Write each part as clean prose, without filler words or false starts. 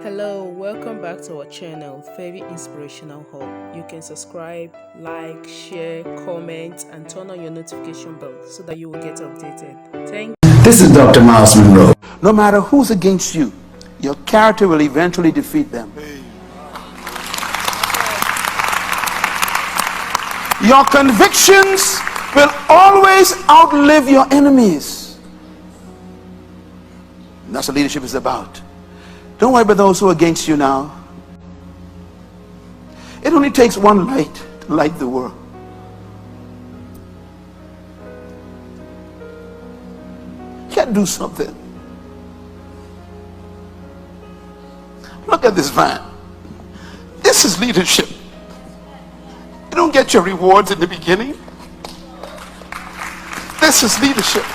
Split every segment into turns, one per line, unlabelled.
Hello, welcome back to our channel, Favy Inspirational Hub. You can subscribe, like, share, comment, and turn on your notification bell so that you will get updated. Thank you.
This is Dr.MYLES Munroe. No matter who's against you, your character will eventually defeat them. Your convictions will always outlive your enemies. And that's what leadership is about. Don't worry about those who are against you now. It only takes one light to light the world. You can't do something. Look at this van. This is leadership. You don't get your rewards in the beginning. This is leadership.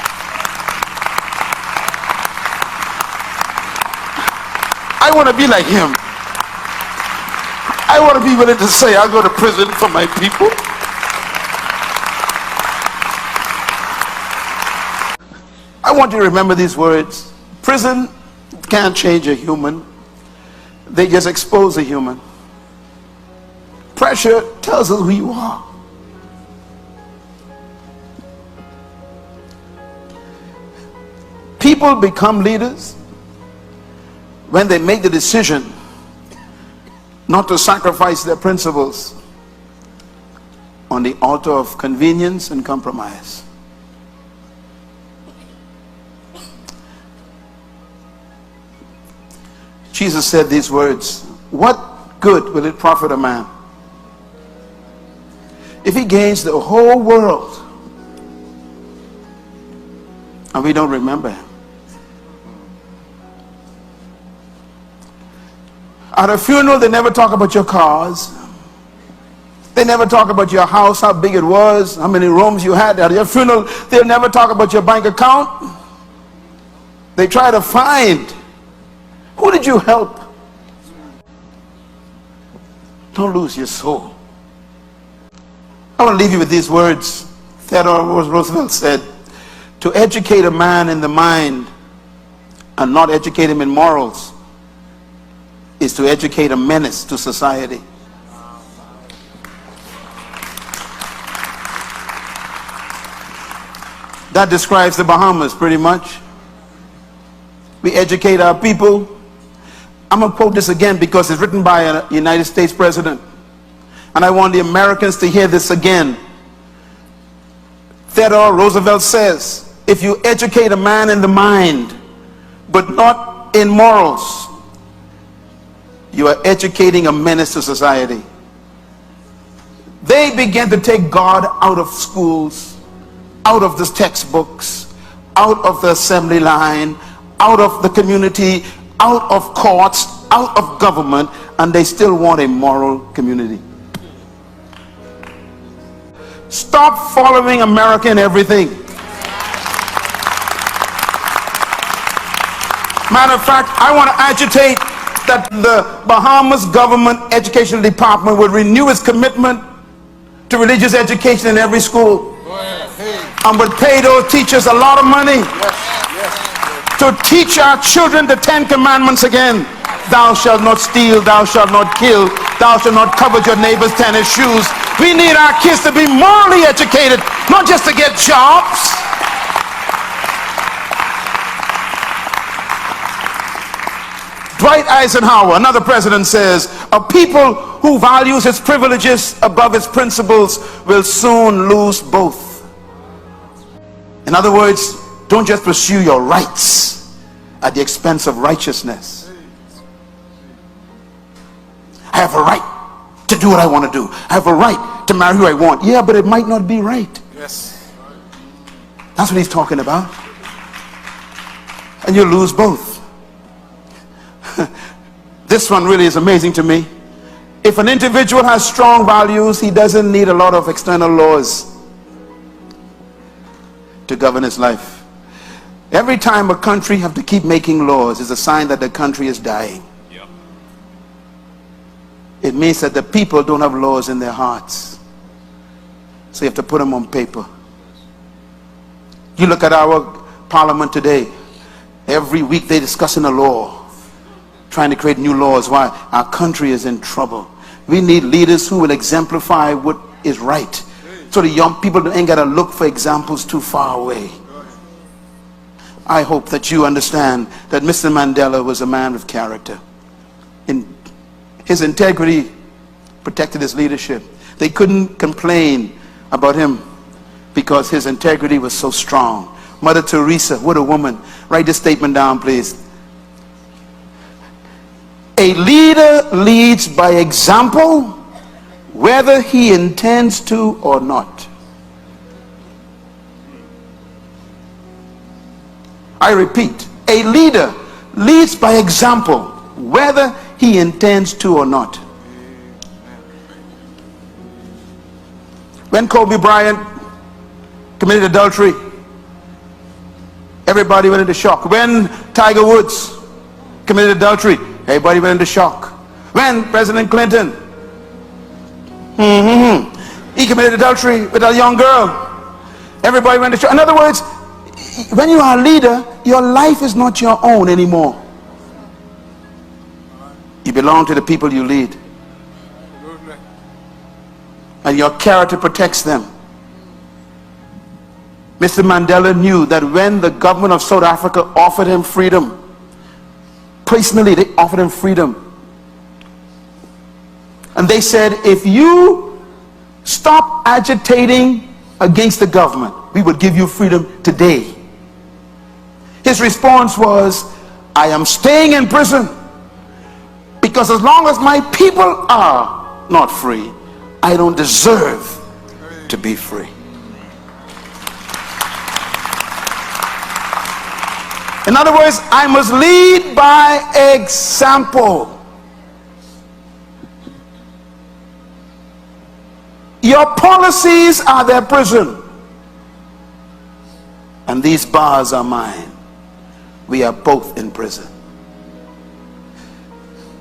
I want to be like him. I want to be willing to say, I'll go to prison for my people. I want you to remember these words. Prison can't change a human. They just expose a human. Pressure tells us who you are. People become leaders when they make the decision not to sacrifice their principles on the altar of convenience and compromise. Jesus said these words, "What good will it profit a man if he gains the whole world and we don't remember him?" At a funeral, they never talk about your cars. They never talk about your house, how big it was, how many rooms you had. At your funeral, they'll never talk about your bank account. They try to find, who did you help? Don't lose your soul. I want to leave you with these words. Theodore Roosevelt said, "To educate a man in the mind and not educate him in morals is to educate a menace to society." That describes the Bahamas pretty much. We educate our people. I'm going to quote this again because it's written by a United States president, and I want the Americans to hear this again. Theodore Roosevelt says, "If you educate a man in the mind but not in morals, you are educating a menace to society." They began to take God out of schools, out of the textbooks, out of the assembly line, out of the community, out of courts, out of government, and they still want a moral community. Stop following America in everything. Matter of fact, I want to agitate that the Bahamas government education department would renew its commitment to religious education in every school, and would pay those teachers a lot of money to teach our children the 10 Commandments again. Thou shalt not steal, thou shalt not kill, thou shalt not covet your neighbor's tennis shoes. We need our kids to be morally educated, not just to get jobs. Dwight Eisenhower, another president, says, "A people who values its privileges above its principles will soon lose both." In other words, don't just pursue your rights at the expense of righteousness. I have a right to do what I want to do. I have a right to marry who I want. Yeah, but it might not be right. Yes. That's what he's talking about. And you lose both. This one really is amazing to me. If an individual has strong values, he doesn't need a lot of external laws to govern his life. Every time a country have to keep making laws is a sign that the country is dying. Yep. It means that the people don't have laws in their hearts, so you have to put them on paper. You look at our parliament today. Every week they're discussing a law. trying to create new laws. Why? Our country is in trouble. We need leaders who will exemplify what is right, so the young people ain't got to look for examples too far away. I hope that you understand that Mr. Mandela was a man of character. His integrity protected his leadership. They couldn't complain about him because his integrity was so strong. Mother Teresa, what a woman. Write this statement down, please. A leader leads by example, whether he intends to or not. I repeat, a leader leads by example, whether he intends to or not. When Kobe Bryant committed adultery, everybody went into shock. When Tiger Woods committed adultery, everybody went into shock. When President Clinton, he committed adultery with a young girl, everybody went into shock. In other words, when you are a leader, your life is not your own anymore. You belong to the people you lead. And your character protects them. Mr. Mandela knew that when the government of South Africa offered him freedom, personally they offered him freedom, and they said, if you stop agitating against the government, we would give you freedom today. His response was, I am staying in prison because as long as my people are not free, I don't deserve to be free. In other words, I must lead by example. Your policies are their prison, and these bars are mine. We are both in prison.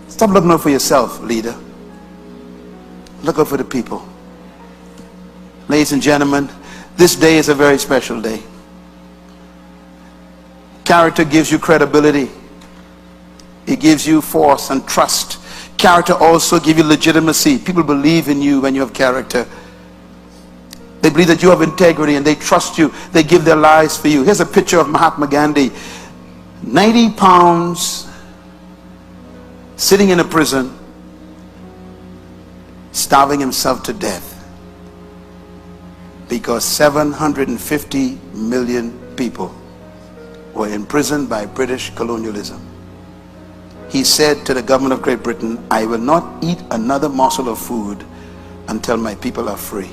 Stop looking out for yourself, leader. Look out for the people. Ladies and gentlemen, this day is a very special day. Character gives you credibility. It gives you force and trust. Character also gives you legitimacy. People believe in you when you have character. They believe that you have integrity and they trust you. They give their lives for you. Here's a picture of Mahatma Gandhi, 90 pounds, sitting in a prison, starving himself to death because 750 million people were imprisoned by British colonialism. He said to the government of Great Britain, I will not eat another morsel of food until my people are free.